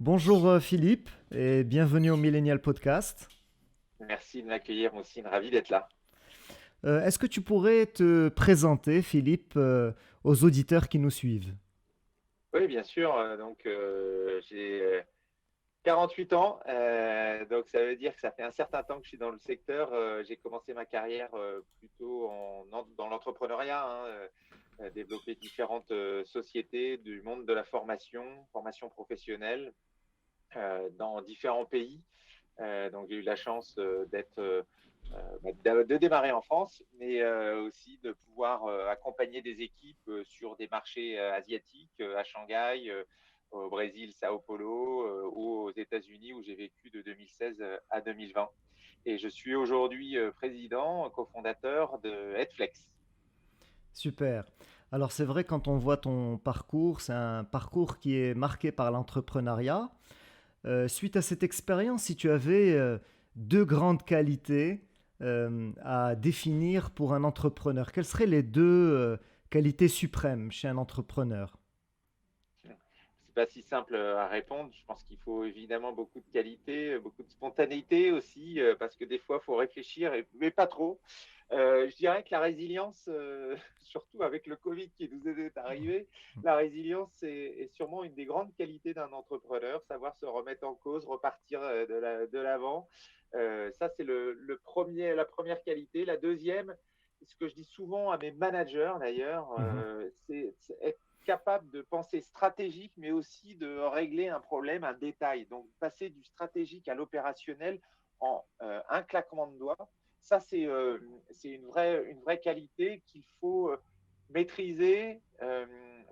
Bonjour Philippe et bienvenue au Millennial Podcast. Merci de m'accueillir, Moussine, ravi d'être là. Est-ce que tu pourrais te présenter, Philippe, aux auditeurs qui nous suivent? Oui, bien sûr. J'ai 48 ans, donc ça veut dire que ça fait un certain temps que je suis dans le secteur. J'ai commencé ma carrière plutôt dans l'entrepreneuriat, développer différentes sociétés du monde de la formation professionnelle dans différents pays. Donc j'ai eu la chance de démarrer en France, mais aussi de pouvoir accompagner des équipes sur des marchés asiatiques, à Shanghai, au Brésil, Sao Paulo, ou aux États-Unis où j'ai vécu de 2016 à 2020. Et je suis aujourd'hui président, cofondateur de Headflex. Super. Alors c'est vrai quand on voit ton parcours, c'est un parcours qui est marqué par l'entrepreneuriat. Suite à cette expérience, si tu avais deux grandes qualités à définir pour un entrepreneur, quelles seraient les deux qualités suprêmes chez un entrepreneur? C'est pas si simple à répondre. Je pense qu'il faut évidemment beaucoup de qualité, beaucoup de spontanéité aussi, parce que des fois, il faut réfléchir, mais pas trop. Je dirais que la résilience, surtout avec le Covid qui nous est arrivé, la résilience est sûrement une des grandes qualités d'un entrepreneur, savoir se remettre en cause, repartir de l'avant. Ça, c'est la première qualité. La deuxième, ce que je dis souvent à mes managers d'ailleurs, Mhm. c'est être capable de penser stratégique, mais aussi de régler un problème, un détail. Donc, passer du stratégique à l'opérationnel en un claquement de doigts, ça, c'est une vraie qualité qu'il faut maîtriser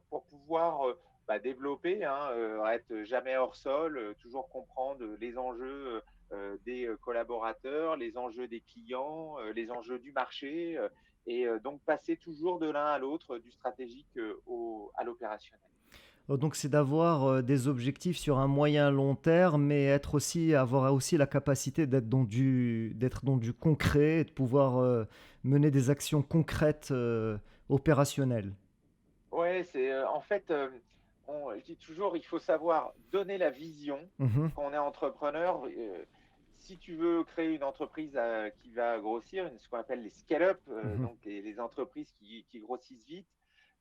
pour pouvoir développer, être jamais hors sol, toujours comprendre les enjeux des collaborateurs, les enjeux des clients, les enjeux du marché, et donc passer toujours de l'un à l'autre, du stratégique à l'opérationnel. Donc c'est d'avoir des objectifs sur un moyen long terme, mais être aussi, avoir aussi la capacité d'être dans du concret et de pouvoir mener des actions concrètes opérationnelles. Ouais, en fait, je dis toujours, il faut savoir donner la vision Mhm, quand on est entrepreneur. Si tu veux créer une entreprise qui va grossir, ce qu'on appelle les scale-up, mhm, donc les entreprises qui grossissent vite,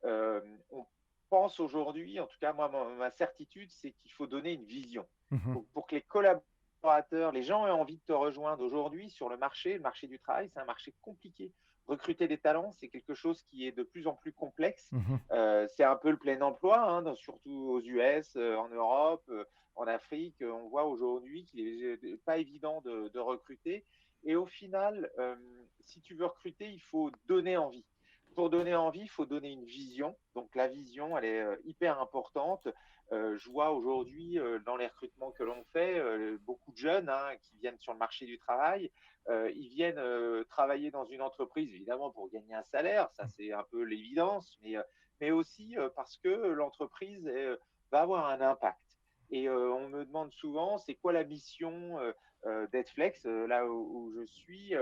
euh, on pense aujourd'hui, en tout cas moi, ma certitude, c'est qu'il faut donner une vision. mhm, Pour que les collaborateurs, les gens aient envie de te rejoindre aujourd'hui sur le marché du travail, c'est un marché compliqué. Recruter des talents, c'est quelque chose qui est de plus en plus complexe. mhm. C'est un peu le plein emploi, surtout aux US, en Europe, en Afrique. On voit aujourd'hui qu'il n'est pas évident de recruter. Et au final, si tu veux recruter, il faut donner envie. Pour donner envie, il faut donner une vision. Donc la vision, elle est hyper importante. Je vois aujourd'hui dans les recrutements que l'on fait, beaucoup de jeunes qui viennent sur le marché du travail. Ils viennent travailler dans une entreprise, évidemment, pour gagner un salaire, ça c'est un peu l'évidence, mais aussi parce que l'entreprise va avoir un impact. Et on me demande souvent, c'est quoi la mission d'Edflex, là où je suis,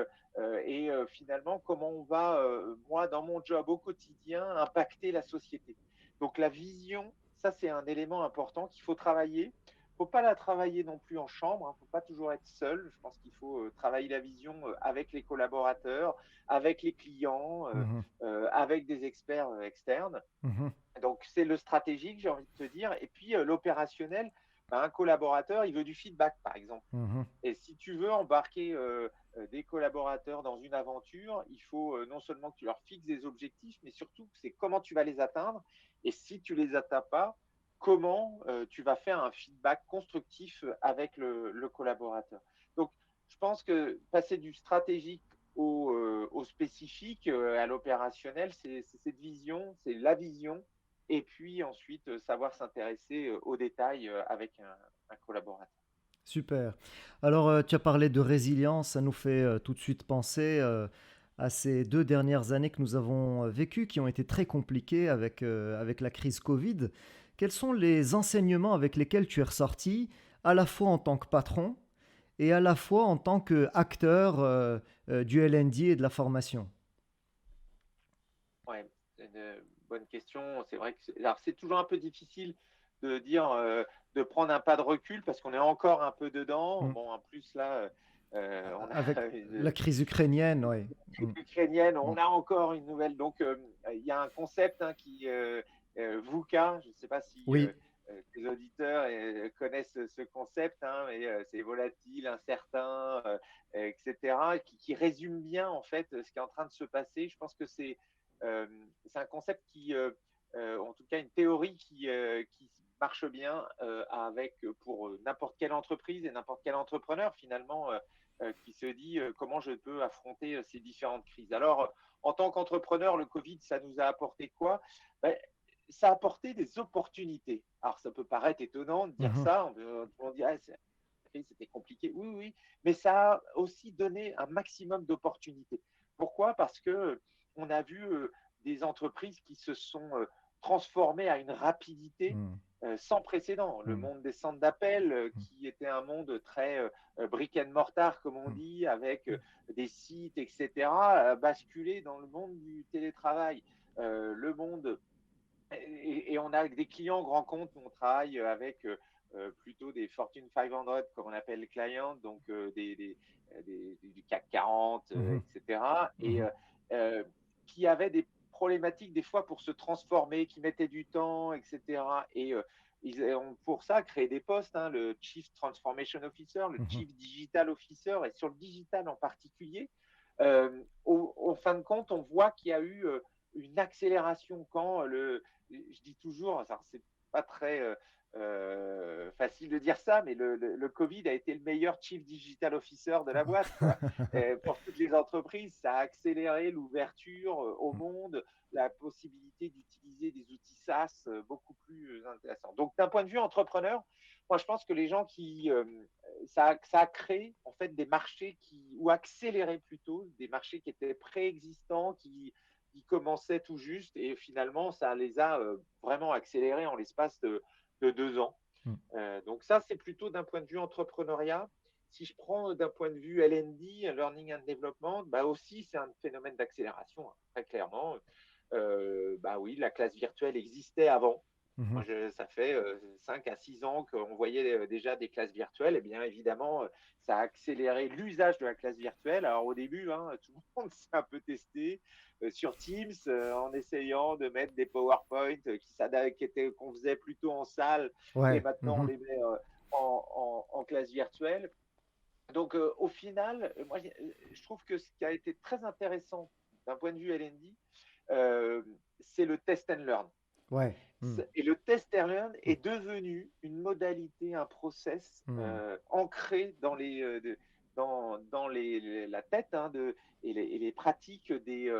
et finalement, comment on va, moi, dans mon job au quotidien, impacter la société. Donc la vision, ça c'est un élément important qu'il faut travailler. Il ne faut pas la travailler non plus en chambre, il ne faut pas toujours être seul. Je pense qu'il faut travailler la vision avec les collaborateurs, avec les clients, Mhm, avec des experts externes. mhm, Donc, c'est le stratégique, j'ai envie de te dire. Et puis, l'opérationnel, un collaborateur, il veut du feedback, par exemple. mhm. Et si tu veux embarquer des collaborateurs dans une aventure, il faut non seulement que tu leur fixes des objectifs, mais surtout, c'est comment tu vas les atteindre. Et si tu ne les atteins pas, comment tu vas faire un feedback constructif avec le collaborateur. Donc, je pense que passer du stratégique au spécifique, à l'opérationnel, c'est cette vision, c'est la vision et puis ensuite savoir s'intéresser aux détails avec un collaborateur. Super. Alors, tu as parlé de résilience, ça nous fait tout de suite penser à ces 2 dernières années que nous avons vécues, qui ont été très compliquées avec la crise Covid. Quels sont les enseignements avec lesquels tu es ressorti, à la fois en tant que patron et à la fois en tant qu'acteur du L&D et de la formation? Ouais, c'est une bonne question. C'est vrai que alors c'est toujours un peu difficile de dire. de prendre un pas de recul parce qu'on est encore un peu dedans. Mm. Bon, en plus, là, on Avec a la crise ukrainienne, oui. Mm. ukrainienne, Mm. on a encore une nouvelle. Donc, il y a un concept qui, VUCA, je ne sais pas si Oui. les auditeurs connaissent ce concept, hein, mais c'est volatile, incertain, etc., qui résume bien en fait ce qui est en train de se passer. Je pense que c'est un concept en tout cas une théorie qui marche bien pour n'importe quelle entreprise et n'importe quel entrepreneur finalement qui se dit comment je peux affronter ces différentes crises. Alors, en tant qu'entrepreneur, le Covid, ça nous a apporté quoi? Ben, ça a apporté des opportunités. Alors, ça peut paraître étonnant de dire Mhm. ça, on dit, ah, c'était compliqué. Oui, oui, mais ça a aussi donné un maximum d'opportunités. Pourquoi? Parce que on a vu des entreprises qui se sont transformées à une rapidité Mm. sans précédent. Le Mm. monde des centres d'appel, qui était un monde très brick and mortar, comme on Mm. dit, avec des sites, etc., a basculé dans le monde du télétravail. Le monde et on a des clients grands comptes, on travaille avec plutôt des Fortune 500, comme on appelle les clients, donc du CAC 40, Mhm. etc. Et Mhm. qui avaient des problématiques des fois pour se transformer, qui mettaient du temps, etc. Et ils ont pour ça créé des postes, hein, le Chief Transformation Officer, le Mhm. Chief Digital Officer, et sur le digital en particulier, au fin de compte, on voit qu'il y a eu une accélération quand je dis toujours, c'est pas très facile de dire ça, mais le Covid a été le meilleur Chief Digital Officer de la boîte, quoi. Pour toutes les entreprises, ça a accéléré l'ouverture au monde, la possibilité d'utiliser des outils SaaS beaucoup plus intéressants. Donc, d'un point de vue entrepreneur, moi, je pense que les gens ça a créé en fait des marchés ou accéléré plutôt des marchés qui étaient préexistants, qui commençaient tout juste, et finalement, ça les a vraiment accélérés en l'espace de 2 ans. Mm. Donc ça, c'est plutôt d'un point de vue entrepreneuriat. Si je prends d'un point de vue L&D, Learning and Development, bah aussi, c'est un phénomène d'accélération, hein, très clairement. Bah oui, la classe virtuelle existait avant. Mhm. Moi, ça fait 5 à 6 ans qu'on voyait déjà des classes virtuelles. Et bien évidemment, ça a accéléré l'usage de la classe virtuelle. Alors au début, hein, tout le monde s'est un peu testé sur Teams en essayant de mettre des PowerPoint qu'on faisait plutôt en salle, et Ouais. maintenant on Mhm. les met en classe virtuelle. Donc au final, moi je trouve que ce qui a été très intéressant d'un point de vue L&D, c'est le test and learn. Ouais. Mm. Et le test and learn est devenu une modalité, un process Mm. ancré dans la tête, hein, et les pratiques des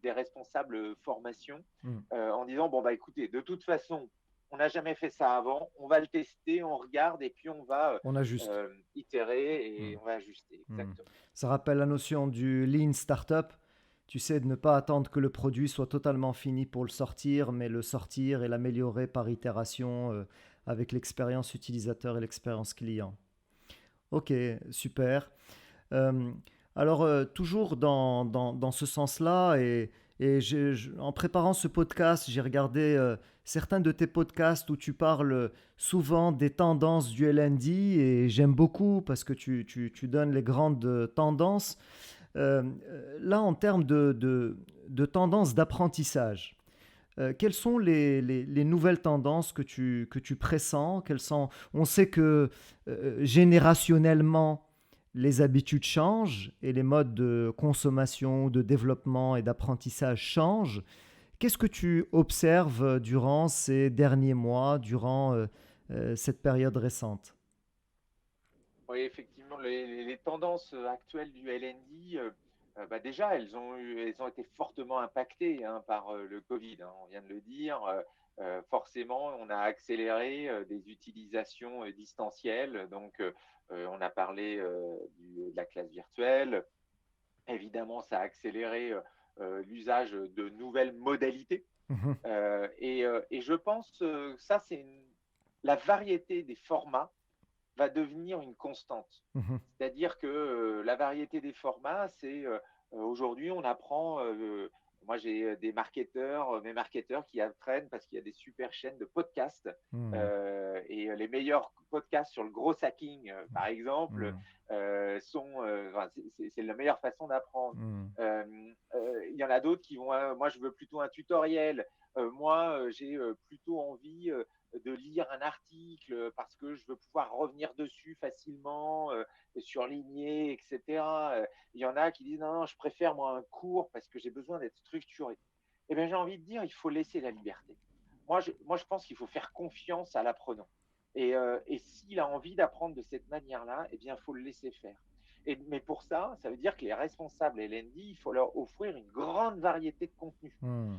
responsables formation, Mm. en disant, bon, bah écoutez, de toute façon, on n'a jamais fait ça avant, on va le tester, on regarde, et puis on va On ajuste. itérer et Mm. on va ajuster. Mm. Exactement. Ça rappelle la notion du lean startup. Tu sais, de ne pas attendre que le produit soit totalement fini pour le sortir, mais le sortir et l'améliorer par itération avec l'expérience utilisateur et l'expérience client. Ok, super. Euh, alors, toujours dans ce sens-là, en préparant ce podcast, j'ai regardé certains de tes podcasts où tu parles souvent des tendances du LND et j'aime beaucoup parce que tu donnes les grandes tendances. Là, en termes de tendances d'apprentissage, quelles sont les nouvelles tendances que tu pressens? On sait que générationnellement, les habitudes changent et les modes de consommation, de développement et d'apprentissage changent. Qu'est-ce que tu observes durant ces derniers mois, durant cette période récente? Oui, effectivement, les tendances actuelles du LND, bah déjà, elles ont été fortement impactées, hein, par le Covid, hein, on vient de le dire. Forcément, on a accéléré des utilisations distancielles. Donc, on a parlé de la classe virtuelle. Évidemment, ça a accéléré l'usage de nouvelles modalités. Mhm, Et je pense que ça, la variété des formats va devenir une constante. mhm, C'est-à-dire que la variété des formats, c'est aujourd'hui, on apprend Moi, j'ai des marketeurs, mes marketeurs qui apprennent parce qu'il y a des super chaînes de podcasts. Hmm, Et les meilleurs podcasts sur le gros hacking, par exemple, hmm, enfin, c'est la meilleure façon d'apprendre. hmm, Il y en a d'autres qui vont, moi, je veux plutôt un tutoriel. Moi, j'ai plutôt envie de lire un article parce que je veux pouvoir revenir dessus facilement, surligner, etc. Il y en a qui disent non, non, je préfère moi un cours parce que j'ai besoin d'être structuré. Eh bien, j'ai envie de dire, il faut laisser la liberté. Moi, je pense qu'il faut faire confiance à l'apprenant. Et s'il a envie d'apprendre de cette manière-là, eh bien, il faut le laisser faire. Mais pour ça, ça veut dire que les responsables LND, il faut leur offrir une grande variété de contenus. hmm,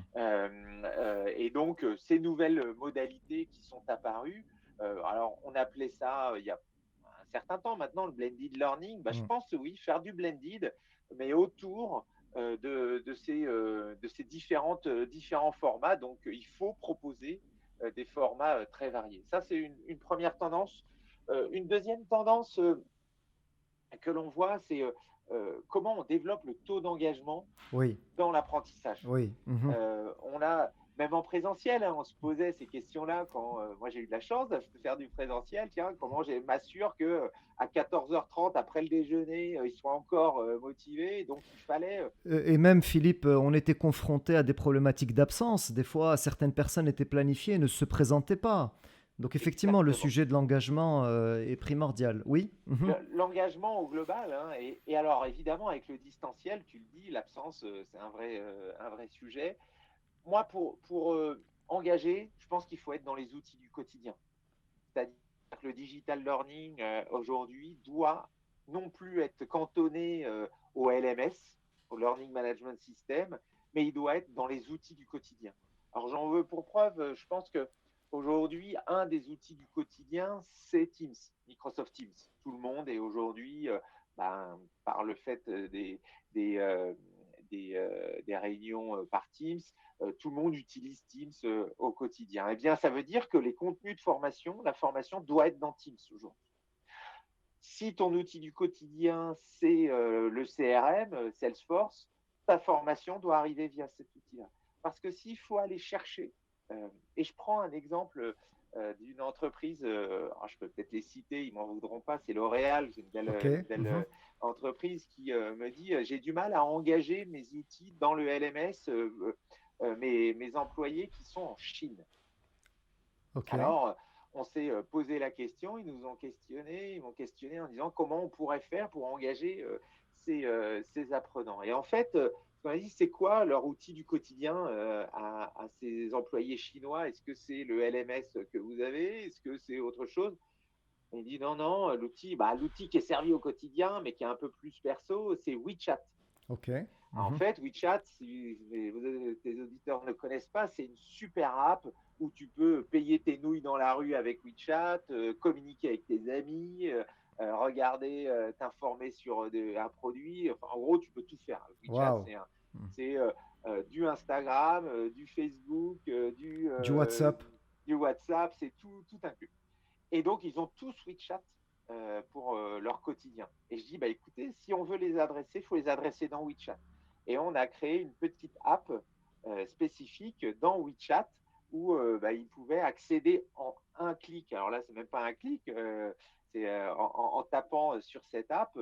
Et donc, ces nouvelles modalités qui sont apparues, alors on appelait ça il y a un certain temps maintenant le blended learning. Bah, je hmm. pense oui, faire du blended, mais autour de ces différents formats. Donc, il faut proposer des formats très variés. Ça, c'est une première tendance. Une deuxième tendance que l'on voit, c'est comment on développe le taux d'engagement Oui, dans l'apprentissage. oui. Mhm. On a, même en présentiel, hein, on se posait ces questions-là quand moi j'ai eu de la chance de faire du présentiel. Tiens, comment je m'assure que à 14h30 après le déjeuner, ils soient encore motivés. Donc il fallait. Et même, Philippe, on était confronté à des problématiques d'absence. Des fois, certaines personnes étaient planifiées et ne se présentaient pas. Donc, effectivement, le Exactement. sujet de l'engagement est primordial. Oui. Mhm. L'engagement au global, hein, et alors évidemment avec le distanciel, tu le dis, l'absence, c'est un vrai sujet. Moi, pour engager, je pense qu'il faut être dans les outils du quotidien. C'est-à-dire que le digital learning aujourd'hui doit non plus être cantonné au LMS, au Learning Management System, mais il doit être dans les outils du quotidien. Alors j'en veux pour preuve, je pense que aujourd'hui, un des outils du quotidien, c'est Teams, Microsoft Teams. Tout le monde est aujourd'hui, par le fait des réunions par Teams, tout le monde utilise Teams au quotidien. Eh bien, ça veut dire que les contenus de formation, la formation doit être dans Teams aujourd'hui. Si ton outil du quotidien, c'est le CRM, Salesforce, ta formation doit arriver via cet outil-là. Parce que s'il faut aller chercher, et je prends un exemple d'une entreprise, je peux peut-être les citer, ils ne m'en voudront pas, c'est L'Oréal, c'est OK. une belle Mhm. entreprise qui me dit j'ai du mal à engager mes outils dans le LMS, mes employés qui sont en Chine. OK. Alors, on s'est posé la question, ils m'ont questionné en disant comment on pourrait faire pour engager ces apprenants. Et en fait, ce qu'on a dit, c'est quoi leur outil du quotidien à ces employés chinois? Est-ce que c'est le LMS que vous avez? Est-ce que c'est autre chose? On dit non, non, l'outil qui est servi au quotidien, mais qui est un peu plus perso, c'est WeChat. OK. En Mhm. fait, WeChat, si tes auditeurs ne connaissent pas, c'est une super app où tu peux payer tes nouilles dans la rue avec WeChat, communiquer avec tes amis, regarder, t'informer sur un produit. Enfin, en gros, tu peux tout faire. WeChat, Waouh. Mhm. c'est du Instagram, du Facebook, Du WhatsApp. du WhatsApp, c'est tout inclus. Et donc, ils ont tous WeChat pour leur quotidien. Et je dis, bah, écoutez, si on veut les adresser, il faut les adresser dans WeChat. Et on a créé une petite app spécifique dans WeChat où ils pouvaient accéder en un clic. Alors là, c'est même pas un clic, c'est en tapant sur cette app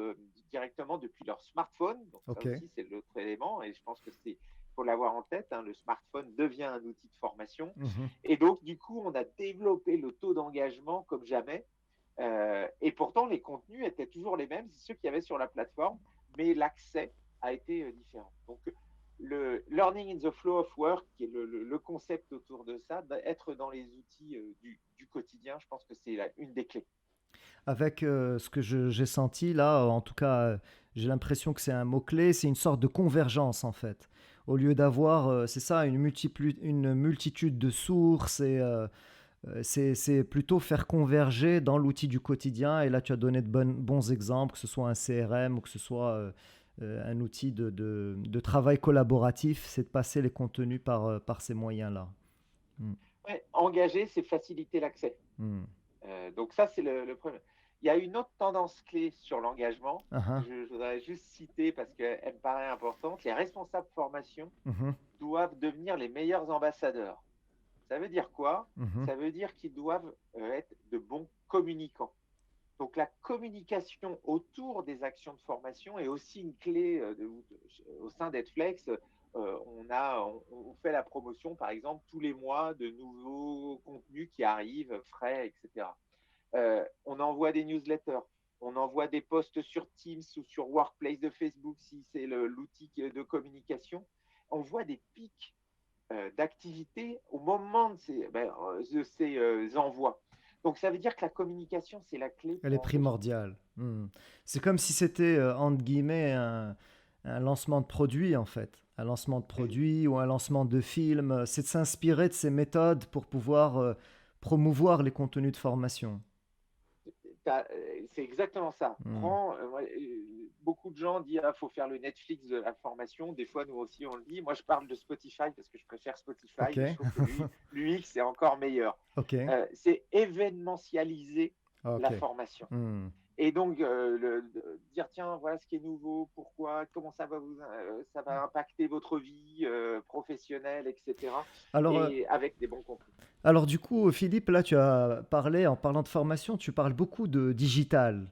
directement depuis leur smartphone. Donc ça OK. aussi, c'est l'autre élément. Et je pense que c'est faut l'avoir en tête. Hein, le smartphone devient un outil de formation. Mhm. Et donc, du coup, on a développé le taux d'engagement comme jamais. Et pourtant, les contenus étaient toujours les mêmes, c'est ceux qu'il y avait sur la plateforme, mais l'accès a été différent. Donc, le learning in the flow of work, qui est le concept autour de ça, d'être dans les outils du quotidien, je pense que c'est une des clés. Avec ce que j'ai senti là, en tout cas, j'ai l'impression que c'est un mot-clé, c'est une sorte de convergence en fait. Au lieu d'avoir, c'est ça, une multitude de sources et c'est plutôt faire converger dans l'outil du quotidien. Et là, tu as donné de bons exemples, que ce soit un CRM ou que ce soit un outil de travail collaboratif, c'est de passer les contenus par ces moyens-là. Mm. Ouais, engager, c'est faciliter l'accès. Mm. Donc ça, c'est le premier. Il y a une autre tendance clé sur l'engagement. Ah, ah. Je voudrais juste citer parce qu'elle me paraît importante. Les responsables formation Mhm, doivent devenir les meilleurs ambassadeurs. Ça veut dire quoi? mhm. Ça veut dire qu'ils doivent être de bons communicants. Donc la communication autour des actions de formation est aussi une clé au sein d'Edflex. On fait la promotion, par exemple, tous les mois de nouveaux contenus qui arrivent, frais, etc. On envoie des newsletters, on envoie des posts sur Teams ou sur Workplace de Facebook si c'est l'outil de communication. On voit des pics d'activité au moment de ces envois. Donc ça veut dire que la communication, c'est la clé Elle est pour engager. primordiale. C'est comme si c'était, entre guillemets, un lancement de produit, en fait. Un lancement de produit ou un lancement de film. C'est de s'inspirer de ces méthodes pour pouvoir promouvoir les contenus de formation. C'est exactement ça. Hmm. Beaucoup de gens disent qu'il faut faire le Netflix de la formation. Des fois, nous aussi, on le dit. Moi, je parle de Spotify parce que je préfère Spotify, Ok, mais je trouve que l'UX est encore meilleur. ok, C'est événementialiser ok. la formation. Hmm. Et donc, dire, tiens, voilà ce qui est nouveau, pourquoi, comment ça va impacter votre vie professionnelle, etc. Alors, Et avec des bons contenus. alors du coup, Philippe, là, tu as parlé, en parlant de formation, tu parles beaucoup de digital.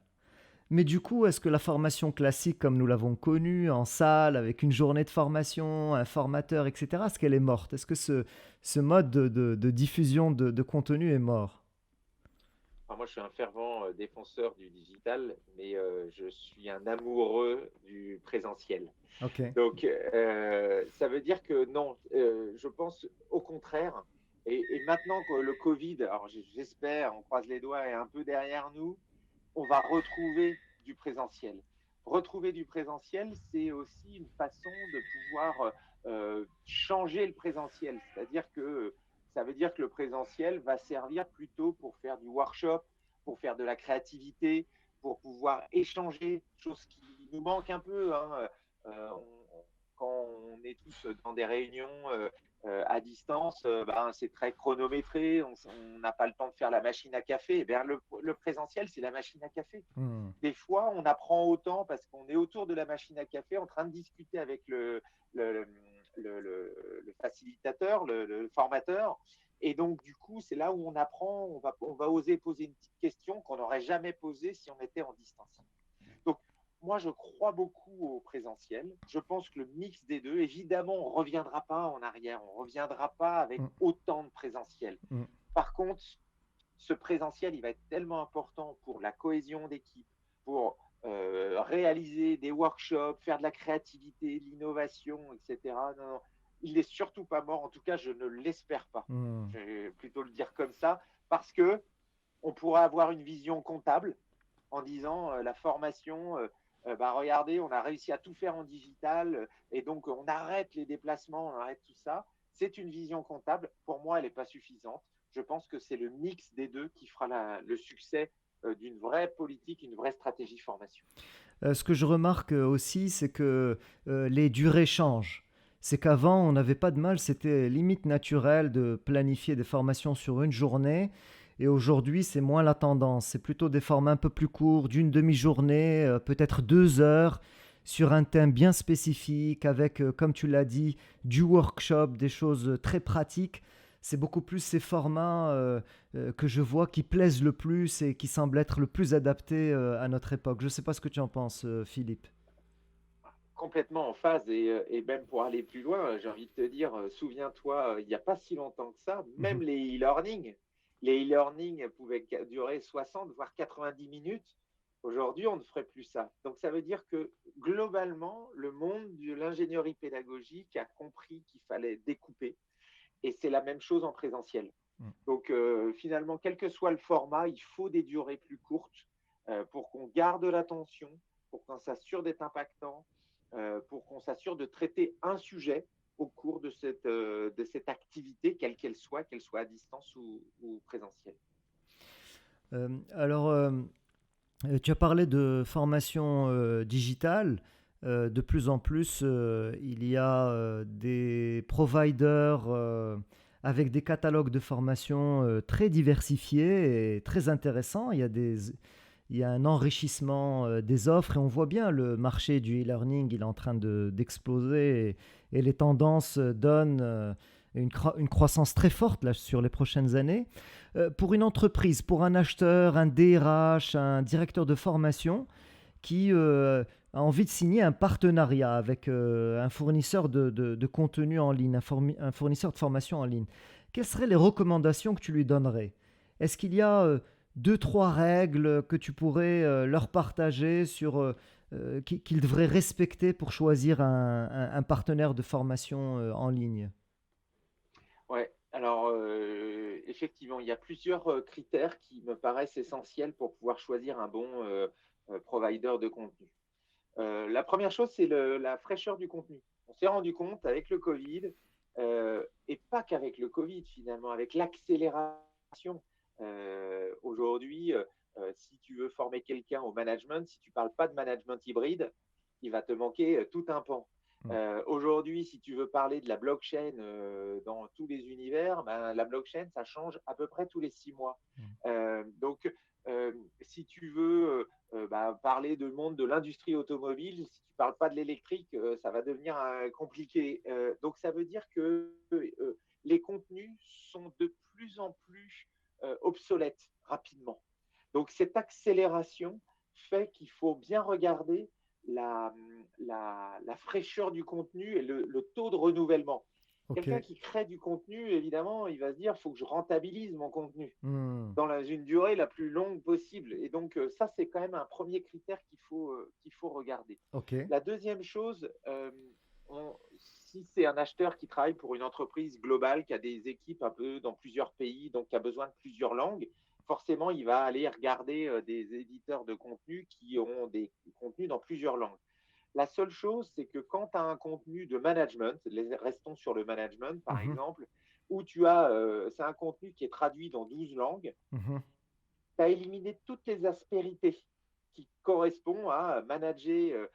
Mais du coup, est-ce que la formation classique, comme nous l'avons connue, en salle, avec une journée de formation, un formateur, etc., est-ce qu'elle est morte? Est-ce que ce mode de diffusion de contenu est mort? Alors moi, je suis un fervent défenseur du digital, mais je suis un amoureux du présentiel. Ok. Donc, ça veut dire que non, je pense au contraire. Et maintenant que le Covid, alors j'espère, on croise les doigts, est un peu derrière nous, on va retrouver du présentiel. Retrouver du présentiel, c'est aussi une façon de pouvoir changer le présentiel. C'est-à-dire que ça veut dire que le présentiel va servir plutôt pour faire du workshop, pour faire de la créativité, pour pouvoir échanger, chose qui nous manque un peu. Hein. Quand on est tous dans des réunions à distance, c'est très chronométré, on n'a pas le temps de faire la machine à café. Et bien, le présentiel, c'est la machine à café. Hmm. Des fois, on apprend autant parce qu'on est autour de la machine à café en train de discuter avec le, le facilitateur, le formateur. Et donc, du coup, c'est là où on apprend, on va oser poser une petite question qu'on n'aurait jamais posée si on était en distance. Donc, moi, je crois beaucoup au présentiel. Je pense que le mix des deux, évidemment, on ne reviendra pas en arrière, on ne reviendra pas avec Hmm. autant de présentiel. Hmm. Par contre, ce présentiel, il va être tellement important pour la cohésion d'équipe, pour réaliser des workshops, faire de la créativité, de l'innovation, etc. Non, non, il n'est surtout pas mort. En tout cas, je ne l'espère pas. Hmm. Je vais plutôt le dire comme ça, parce que on pourra avoir une vision comptable en disant la formation, regardez, on a réussi à tout faire en digital, et donc on arrête les déplacements, on arrête tout ça. C'est une vision comptable. Pour moi, elle n'est pas suffisante. Je pense que c'est le mix des deux qui fera le succès d'une vraie politique, une vraie stratégie formation. Ce que je remarque aussi, c'est que les durées changent. C'est qu'avant, on n'avait pas de mal, c'était limite naturel de planifier des formations sur une journée. Et aujourd'hui, c'est moins la tendance. C'est plutôt des formats un peu plus courts, d'une demi-journée, peut-être 2 heures, sur un thème bien spécifique, avec, comme tu l'as dit, du workshop, des choses très pratiques. C'est beaucoup plus ces formats que je vois qui plaisent le plus et qui semblent être le plus adaptés à notre époque. Je ne sais pas ce que tu en penses, Philippe. Complètement en phase et même pour aller plus loin, j'ai envie de te dire, souviens-toi, il n'y a pas si longtemps que ça, Mhm. même les e-learning pouvaient durer 60 voire 90 minutes. Aujourd'hui, on ne ferait plus ça. Donc ça veut dire que globalement, le monde de l'ingénierie pédagogique a compris qu'il fallait découper et c'est la même chose en présentiel. Mm. Donc finalement, quel que soit le format, il faut des durées plus courtes pour qu'on garde l'attention, pour qu'on s'assure d'être impactant, pour qu'on s'assure de traiter un sujet au cours de cette activité, quelle qu'elle soit à distance ou présentielle. Alors, tu as parlé de formation digitale. De plus en plus, il y a des providers avec des catalogues de formation très diversifiés et très intéressants. il y a un enrichissement des offres et on voit bien le marché du e-learning, il est en train d'exploser et les tendances donnent une croissance très forte là, sur les prochaines années. Pour une entreprise, pour un acheteur, un DRH, un directeur de formation qui a envie de signer un partenariat avec un fournisseur de contenu en ligne, un fournisseur de formation en ligne, quelles seraient les recommandations que tu lui donnerais? Est-ce qu'il y a deux, trois règles que tu pourrais leur partager sur qu'ils devraient respecter pour choisir un partenaire de formation en ligne? Ouais, alors effectivement, il y a plusieurs critères qui me paraissent essentiels pour pouvoir choisir un bon provider de contenu. La première chose, c'est la fraîcheur du contenu. On s'est rendu compte avec le Covid, et pas qu'avec le Covid finalement, avec l'accélération. Aujourd'hui, si tu veux former quelqu'un au management, si tu ne parles pas de management hybride, il va te manquer tout un pan. Mm. Aujourd'hui, si tu veux parler de la blockchain dans tous les univers, ben, la blockchain, ça change à peu près tous les 6 mois. Mm. Donc, si tu veux parler du monde de l'industrie automobile, si tu ne parles pas de l'électrique, ça va devenir compliqué. Donc, ça veut dire que les contenus sont de plus en plus obsolètes rapidement. Donc, cette accélération fait qu'il faut bien regarder la fraîcheur du contenu et le taux de renouvellement. Ok. Quelqu'un qui crée du contenu, évidemment, il va se dire, il faut que je rentabilise mon contenu Mm. dans une durée la plus longue possible. Et donc, ça, c'est quand même un premier critère qu'il faut regarder. Ok. La deuxième chose, si c'est un acheteur qui travaille pour une entreprise globale, qui a des équipes un peu dans plusieurs pays, donc qui a besoin de plusieurs langues, forcément, il va aller regarder des éditeurs de contenu qui ont des contenus dans plusieurs langues. La seule chose, c'est que quand tu as un contenu de management, restons sur le management par Mhm. exemple, où tu as, c'est un contenu qui est traduit dans 12 langues, Mhm. tu as éliminé toutes les aspérités qui correspondent à manager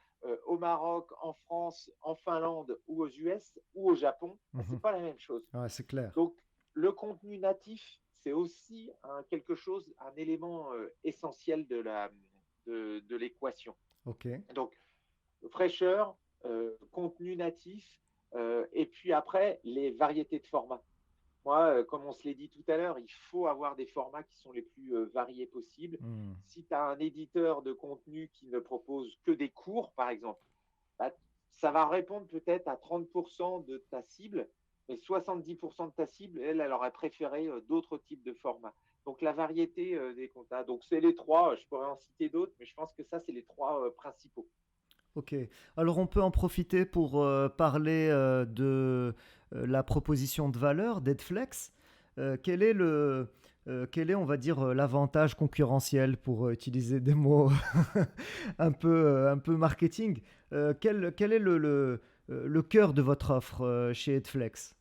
au Maroc, en France, en Finlande ou aux US ou au Japon. Ben, ce Mhm. n'est pas la même chose. Ouais, c'est clair. Donc, le contenu natif, c'est aussi quelque chose, un élément essentiel de l'équation. Ok. Donc, fraîcheur, contenu natif, et puis après, les variétés de formats. Moi, comme on se l'est dit tout à l'heure, il faut avoir des formats qui sont les plus variés possibles. Mm. Si tu as un éditeur de contenu qui ne propose que des cours, par exemple, bah, ça va répondre peut-être à 30% de ta cible, mais 70% de ta cible, elle aurait préféré d'autres types de formats. Donc la variété des comptes. Donc c'est les trois, je pourrais en citer d'autres, mais je pense que ça, c'est les trois principaux. Ok. Alors on peut en profiter pour parler de la proposition de valeur d'Edflex. Quel est, on va dire, l'avantage concurrentiel pour utiliser des mots un peu marketing? Quel est le cœur de votre offre chez Edflex?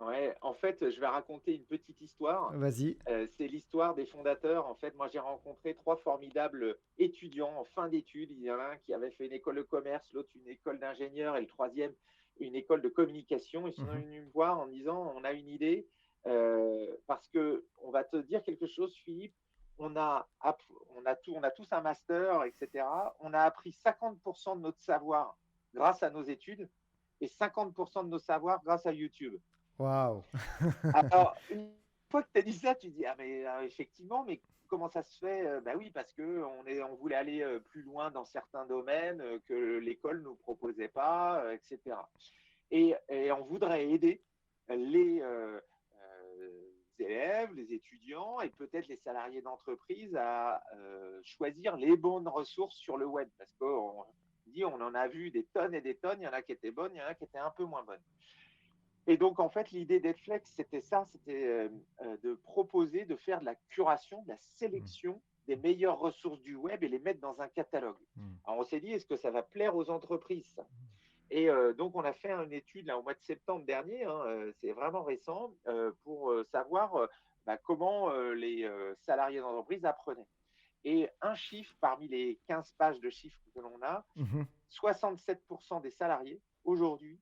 Ouais, en fait, je vais raconter une petite histoire. Vas-y. C'est l'histoire des fondateurs. En fait, moi, j'ai rencontré trois formidables étudiants en fin d'études. Il y en a un qui avait fait une école de commerce, l'autre une école d'ingénieur et le troisième une école de communication. Ils sont Mhm. venus me voir en me disant, on a une idée, parce que on va te dire quelque chose, Philippe. On a tous un master, etc. On a appris 50% de notre savoir grâce à nos études et 50% de nos savoirs grâce à YouTube. Waouh. Alors, une fois que tu as dit ça, tu dis, ah mais effectivement, mais comment ça se fait? Bah oui, parce qu'on voulait aller plus loin dans certains domaines que l'école ne nous proposait pas, etc. Et on voudrait aider les élèves, les étudiants et peut-être les salariés d'entreprise à choisir les bonnes ressources sur le web. Parce qu'on dit, on en a vu des tonnes et des tonnes, il y en a qui étaient bonnes, il y en a qui étaient un peu moins bonnes. Et donc, en fait, l'idée d'Edflex, c'était ça, c'était de proposer de faire de la curation, de la Mm. sélection des meilleures ressources du web et les mettre dans un catalogue. Mm. Alors, on s'est dit, est-ce que ça va plaire aux entreprises ça? Et donc, on a fait une étude là, au mois de septembre dernier, hein, c'est vraiment récent, pour savoir comment les salariés d'entreprise apprenaient. Et un chiffre parmi les 15 pages de chiffres que l'on a, Mhm. 67% des salariés aujourd'hui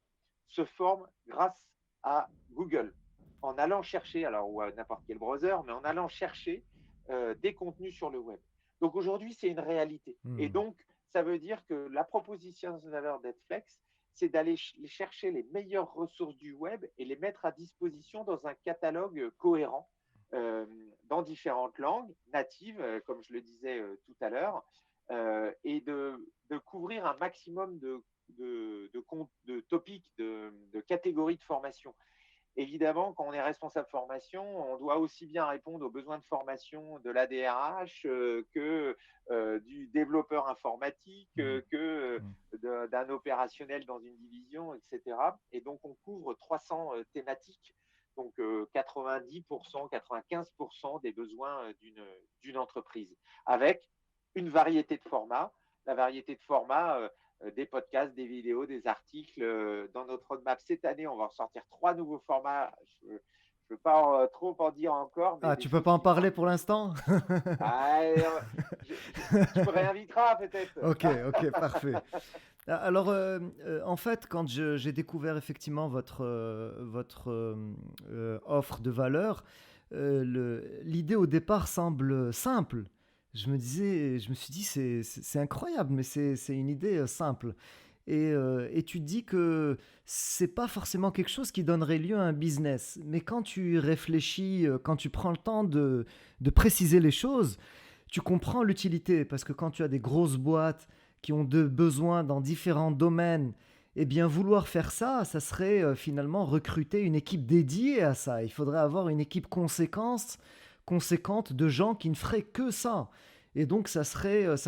se forment grâce à Google en allant chercher, alors ou à n'importe quel browser, mais en allant chercher des contenus sur le web. Donc aujourd'hui, c'est une réalité. Et Hmm. donc, ça veut dire que la proposition de valeur d'Edflex, c'est d'aller chercher les meilleures ressources du web et les mettre à disposition dans un catalogue cohérent euh, dans différentes langues natives, comme je le disais tout à l'heure, et de couvrir un maximum de topics, de catégories de formation. Évidemment, quand on est responsable formation, on doit aussi bien répondre aux besoins de formation de l'ADRH que du développeur informatique, Hmm. que Hmm. d'un opérationnel dans une division, etc. Et donc, on couvre 300 thématiques, donc 90%, 95% des besoins d'une entreprise, avec une variété de formats. La variété de formats, des podcasts, des vidéos, des articles dans notre roadmap. Cette année, on va ressortir 3 nouveaux formats. Je ne veux pas trop en dire encore, mais Ah, des tu peux choses pas en qui vont. parler pour l'instant? Ah, tu me réinviteras peut-être. Ok, ok, parfait. Alors, en fait, quand j'ai découvert effectivement votre offre de valeur, l'idée au départ semble simple. Je me suis dit, c'est incroyable, mais c'est une idée simple. Et tu dis que c'est pas forcément quelque chose qui donnerait lieu à un business. Mais quand tu réfléchis, quand tu prends le temps de préciser les choses, tu comprends l'utilité. Parce que quand tu as des grosses boîtes qui ont de besoins dans différents domaines, eh bien vouloir faire ça, ça serait finalement recruter une équipe dédiée à ça. Il faudrait avoir une équipe conséquente de gens qui ne feraient que ça. Et donc ça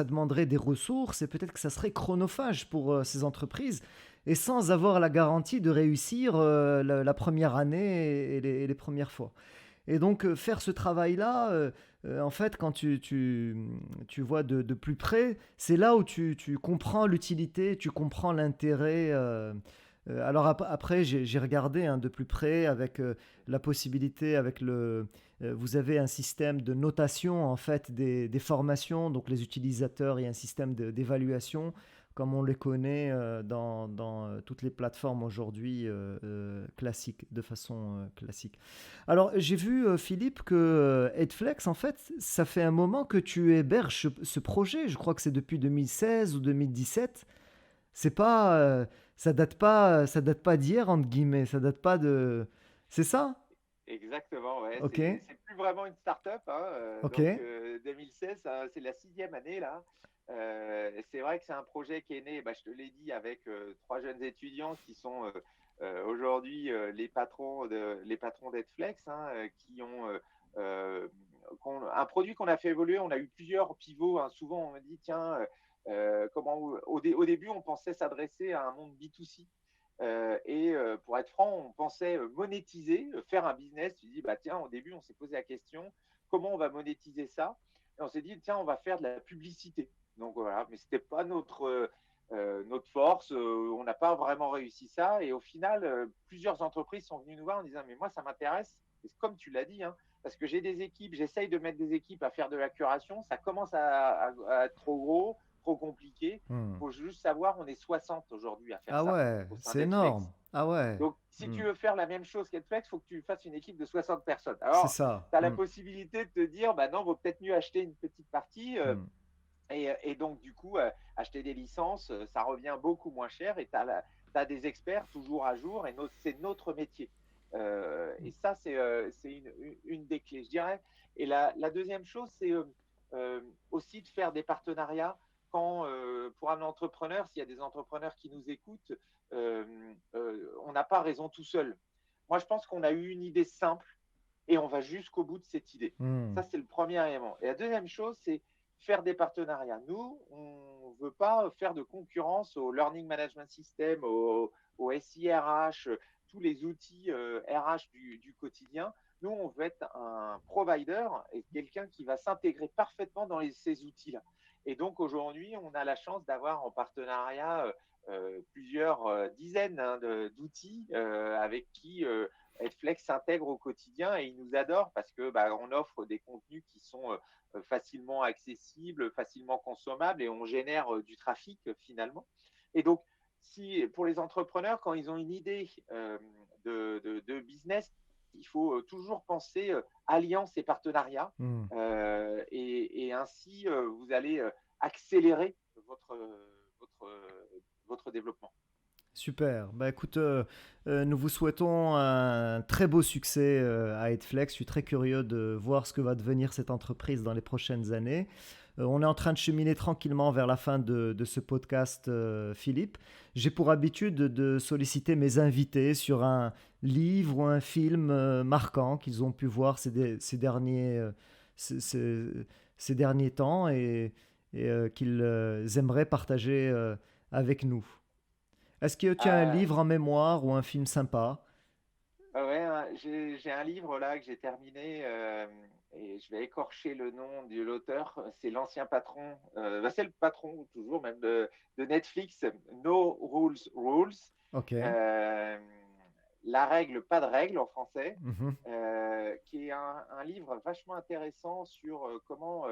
demanderait des ressources et peut-être que ça serait chronophage pour ces entreprises et sans avoir la garantie de réussir la première année et les premières fois. Et donc, faire ce travail-là, en fait, quand tu vois de plus près, c'est là où tu comprends l'utilité, tu comprends l'intérêt. Alors après, j'ai regardé de plus près avec la possibilité, vous avez un système de notation en fait des formations, donc les utilisateurs et un système d'évaluation comme on les connaît dans toutes les plateformes aujourd'hui classiques, de façon classique. Alors, j'ai vu, Philippe, que Headflex, en fait, ça fait un moment que tu héberges ce projet. Je crois que c'est depuis 2016 ou 2017. C'est pas, ça date pas d'hier, entre guillemets. Ça date pas de. C'est ça? Exactement, ouais. Ok, C'est plus vraiment une start-up, hein, ok. donc 2016, c'est la 6e année là. C'est vrai que c'est un projet qui est né, bah, je te l'ai dit, avec 3 jeunes étudiants qui sont aujourd'hui les patrons d'Edflex, hein, qui ont un produit qu'on a fait évoluer. On a eu plusieurs pivots, hein. Souvent, on me dit, tiens, au début, on pensait s'adresser à un monde B2C. Pour être franc, on pensait monétiser, faire un business. Tu dis, bah, tiens, au début, on s'est posé la question, comment on va monétiser ça? Et on s'est dit, tiens, on va faire de la publicité. Donc voilà, mais ce n'était pas notre force. On n'a pas vraiment réussi ça. Et au final, plusieurs entreprises sont venues nous voir en disant, mais moi, ça m'intéresse. Et comme tu l'as dit, hein, parce que j'ai des équipes, j'essaye de mettre des équipes à faire de la curation. Ça commence à être trop gros, trop compliqué. Il Hmm. faut juste savoir, on est 60 aujourd'hui à faire Ah ça ouais, au sein c'est d'Edflex. énorme. Ah ouais. Donc, si Hmm. tu veux faire la même chose qu'Edflex, il faut que tu fasses une équipe de 60 personnes. C'est Alors, ça. tu as la Hmm. possibilité de te dire, bah non, vaut peut-être mieux acheter une petite partie. Hmm. Et donc, du coup, acheter des licences, ça revient beaucoup moins cher et tu as des experts toujours à jour et c'est notre métier. Et ça, c'est une des clés, je dirais. Et la deuxième chose, c'est aussi de faire des partenariats quand, pour un entrepreneur, s'il y a des entrepreneurs qui nous écoutent, on n'a pas raison tout seul. Moi, je pense qu'on a eu une idée simple et on va jusqu'au bout de cette idée. Hmm. Ça, c'est le premier élément. Et la deuxième chose, c'est faire des partenariats. Nous, on ne veut pas faire de concurrence au Learning Management System, au SIRH, tous les outils RH du quotidien. Nous, on veut être un provider et quelqu'un qui va s'intégrer parfaitement dans ces outils-là. Et donc, aujourd'hui, on a la chance d'avoir en partenariat plusieurs dizaines d'outils avec qui Netflix s'intègre au quotidien et ils nous adorent parce que bah, on offre des contenus qui sont facilement accessibles, facilement consommables et on génère du trafic finalement. Et donc, si pour les entrepreneurs, quand ils ont une idée de business, il faut toujours penser alliance et partenariat. Hmm. Et ainsi, vous allez accélérer votre, votre, votre développement. Super. Bah écoute, nous vous souhaitons un très beau succès à Edflex. Je suis très curieux de voir ce que va devenir cette entreprise dans les prochaines années. On est en train de cheminer tranquillement vers la fin de ce podcast, Philippe. J'ai pour habitude de solliciter mes invités sur un livre ou un film marquant qu'ils ont pu voir ces, ces- ces derniers temps et qu'ils aimeraient partager avec nous. Est-ce que tu as un Euh, livre en mémoire ou un film sympa? ouais, hein, j'ai un livre là que j'ai terminé et je vais écorcher le nom de l'auteur. C'est l'ancien patron, c'est le patron toujours même de Netflix, No Rules Rules. Ok. Euh, La règle, pas de règle en français, Mhm. qui est un livre vachement intéressant sur comment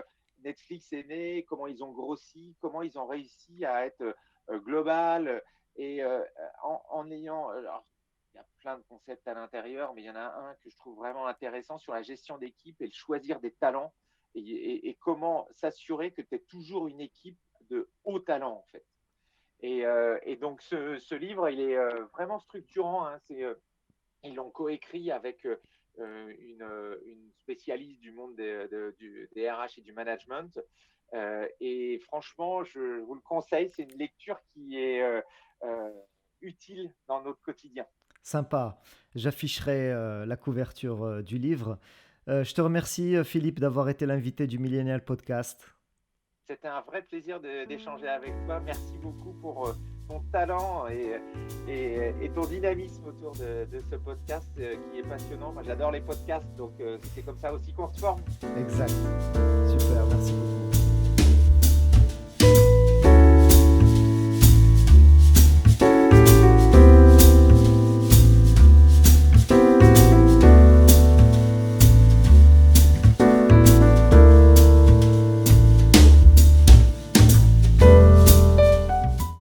Netflix est né, comment ils ont grossi, comment ils ont réussi à être global et en ayant. Alors, il y a plein de concepts à l'intérieur, mais il y en a un que je trouve vraiment intéressant sur la gestion d'équipe et le choisir des talents et comment s'assurer que tu es toujours une équipe de haut talent en fait. Et donc ce livre, il est vraiment structurant. Hein. Ils l'ont coécrit avec une spécialiste du monde des RH et du management. Et franchement, je vous le conseille, c'est une lecture qui est euh, utile dans notre quotidien. Sympa. J'afficherai la couverture du livre. Je te remercie, Philippe, d'avoir été l'invité du Millennial Podcast. C'était un vrai plaisir d'échanger avec toi. Merci beaucoup pour ton talent et ton dynamisme autour de ce podcast qui est passionnant. Moi, j'adore les podcasts, donc c'est comme ça aussi qu'on se forme. Exact. Super, merci beaucoup.